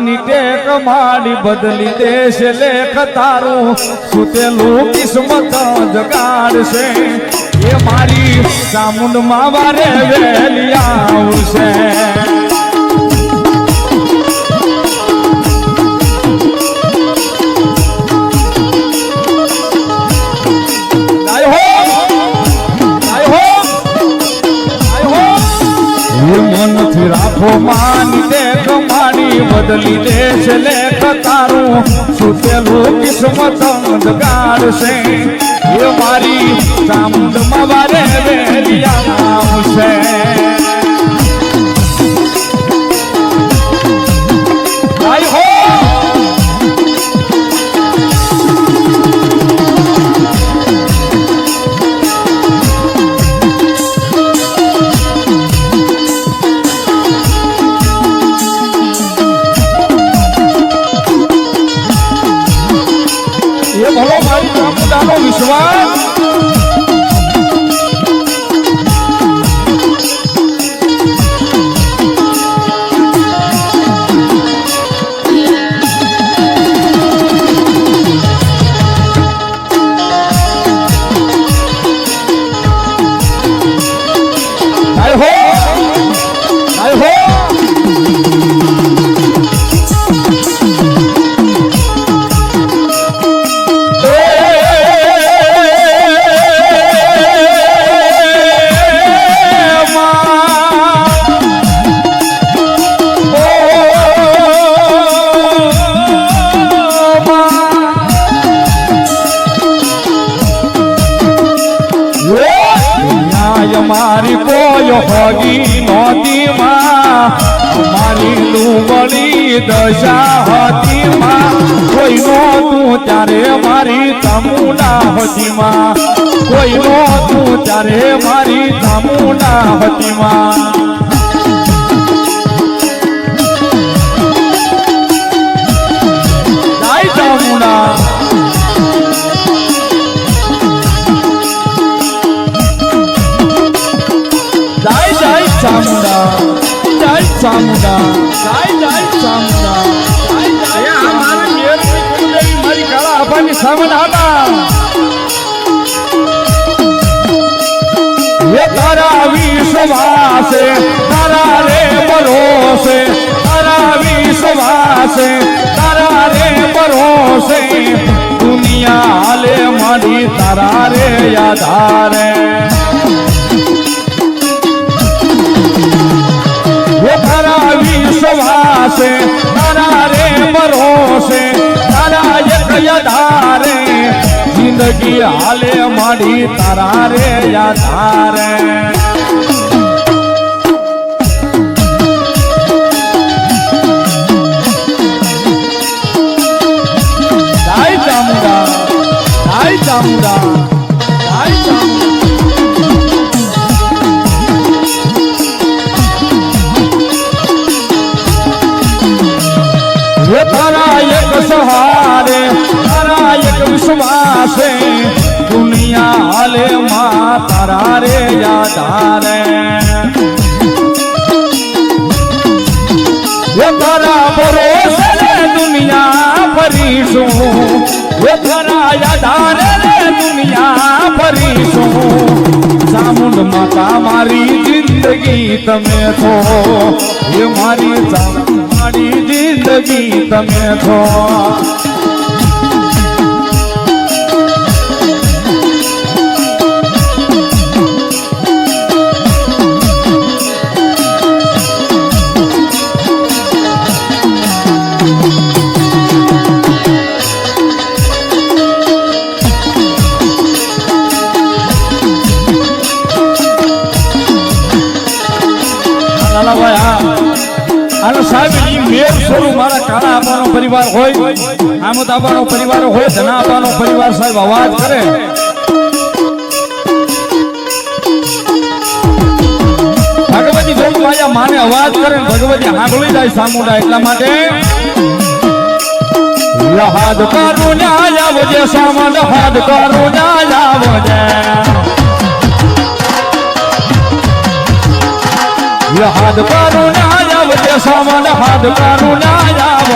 tech માડી બદલી દેશ લેખ તારું સુતેલું કિસ્મત જગાડશે એ મારી ચામુંડ માં વારે વેલી આવશે મનથી રાખો માની ટેક માડી બદલી દેશ લેખ તારું સુતેલું કિસ્મત જગાડશે એ મારી ચામુંડ માં વારે વેલી આવશે ભલો મારી ચામુંડાનો વિશ્વાસ મારી કોઈ હોગી નહોતી માં મારી લુગડી દશા હતી માં કોઈ નહોતું ત્યારે મારી ચામુંડા હતી માં કોઈ નહોતું ત્યારે મારી ચામુંડા હતી માં જય ચામુંડા ચામુંડા જય ચામુંડા જય જય ચામુંડા જય જય મારી મેરની કુળદેવી મારી કાળા આભાની સામન હતા એ તારા વિશ્વાસે તારા રે ભરોસે તારા વિશ્વાસે તારા રે ભરોસે દુનિયા હાલે મારી તારા રે આધારે તારા વિશ્વાસે તારા રે ભરોસે તારા એક આધારે જિંદગી હાલે માડી તારા રે આધારે જય ચામુંડા જય ચામુંડા જય ચામુંડા તારા એક સહારે તારા એક વિશ્વાસે દુનિયા હાલે માં તારા રે આધારે તારા ભરોસે દુનિયા ફરીશું તારા આધારે દુનિયા ફરીશું ચામુંડ માતા મારી જિંદગી તમે છો એ મારી મારી જિંદગી તમે છો આનો સાહેબ ઈ મેર સ્વરૂપ મારા કાળા આબાનો પરિવાર હોય આમોદ આબાનો પરિવાર હોય ધના આબાનો પરિવાર સાહેબ અવાજ કરે ભગવતી જોગ માયા માને અવાજ કરે ભગવતી હાંગળી જાય ચામુંડા એટલા માટે હાથ કરું ન્યાય આવજે સામંદ હાથ કરું ન્યાય આવજે હાથ કરું ન્યાય આવજે સામંદ હાથ કરું ન્યાય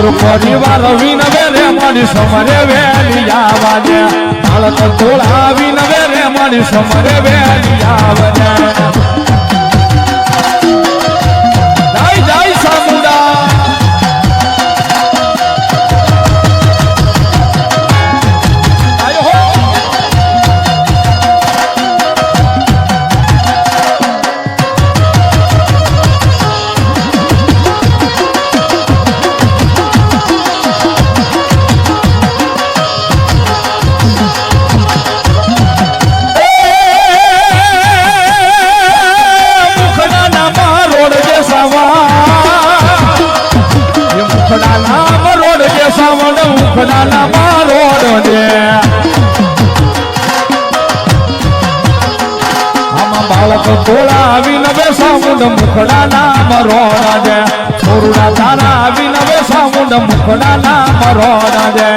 મારો પરિવાર વિનવે રે મારી સમરે વેલી આવા દે બાળક તોળા વિનવે રે મારી સમરે વેલી આવા દે જય જય સામુંડા બાળક તોળા આવીને બેસા મુંડ મુખડા નામ રોડા દે છોરુડા તારા આવીને બેસા મુંડ મુખડા નામ રોડા દે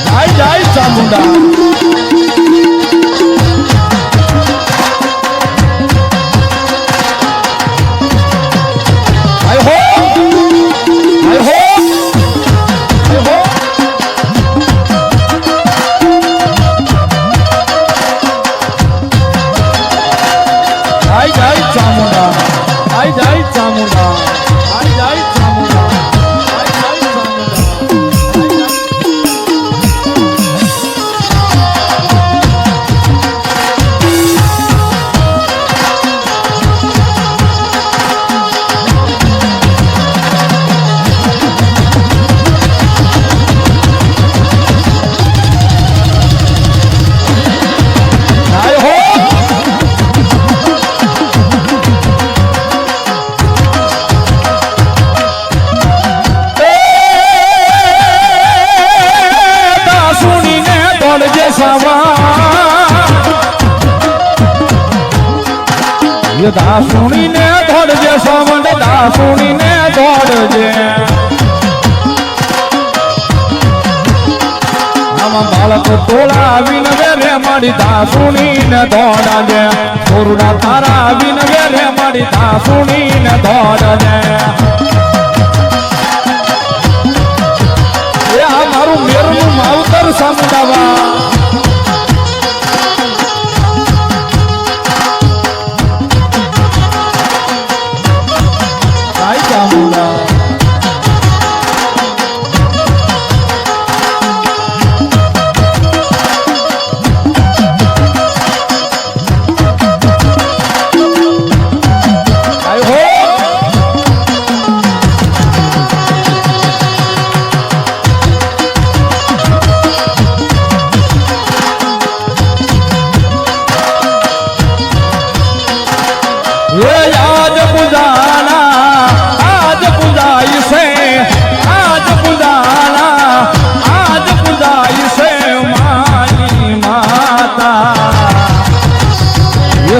જય જય ચામુંડા દાસુણીને દોડજે સોમંડ દાસુણીને દોડજે આમાં બાળક તોળા આવીને રે મારી દાસુણીને દોડજે છોરુડા તારા આવીને રે મારી દાસુણીને દોડજે એ આ મારું મેરનું માવતર સામુંડાવા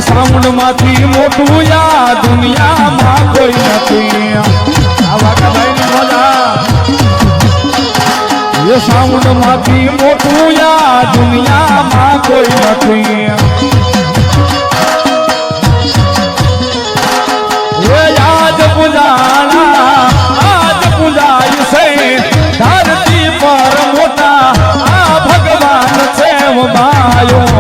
સાઉન્ડ માંથી મોટું યા દુનિયામાં કોઈ નથી આવા કદાઈ મજા એ સાઉન્ડ માંથી મોટું યા દુનિયામાં કોઈ નથી એ યાદ પૂજાણા આજ પૂજાય છે ધરતી પર મોટા આ ભગવાન છે બાયો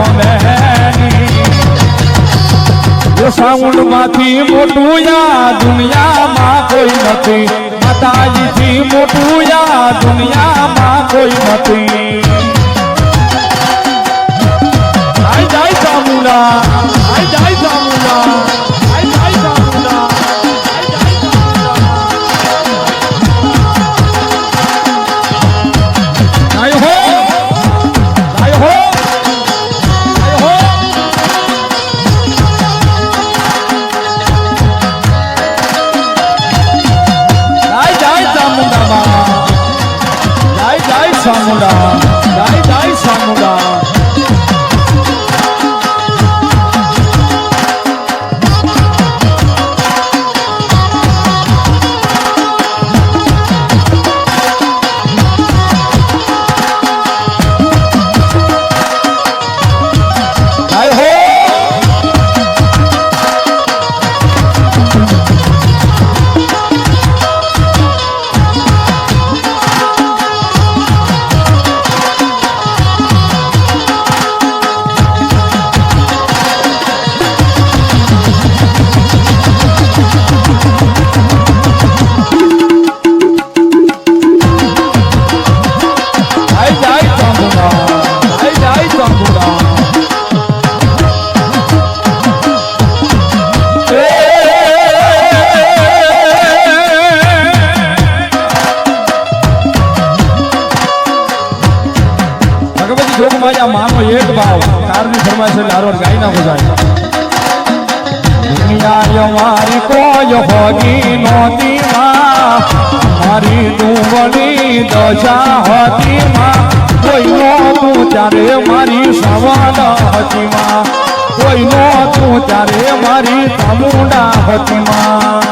સાઉન્ડ માંથી મોટું યા દુનિયામાં કોઈ નથી માતાજી થી મોટું યા દુનિયામાં કોઈ નથી આઈ જાય ચામુંડા આઈ જાય ચામુંડા આઈ જાય ચામુંડા આઈ હો આઈ હો સામુંડા જય જય સામુંડા જોડીમાં આ માનો એક ભાવ કારની ફરમાઈશ એટલે હારો ગાઈ નાખો જાય દુનિયા મારી કોઈ હોગી નહોતી માં મારી ડુંગળી દશા હતી માં કોઈ નહોતું ત્યારે મારી સવાલ હતી માં કોઈ નહોતું ત્યારે મારી ચામુંડા હતી માં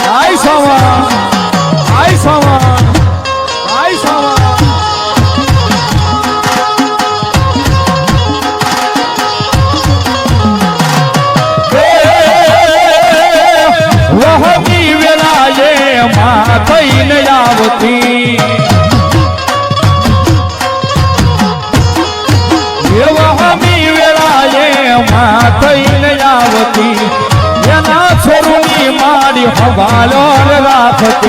આઈ સવા આઈ સવા આઈ સવા વહતી વેલાએ માં થઈને આવતી વહતી વેલાએ માં થઈને આવતી એના છોરુની મારી હવાલો રાખતી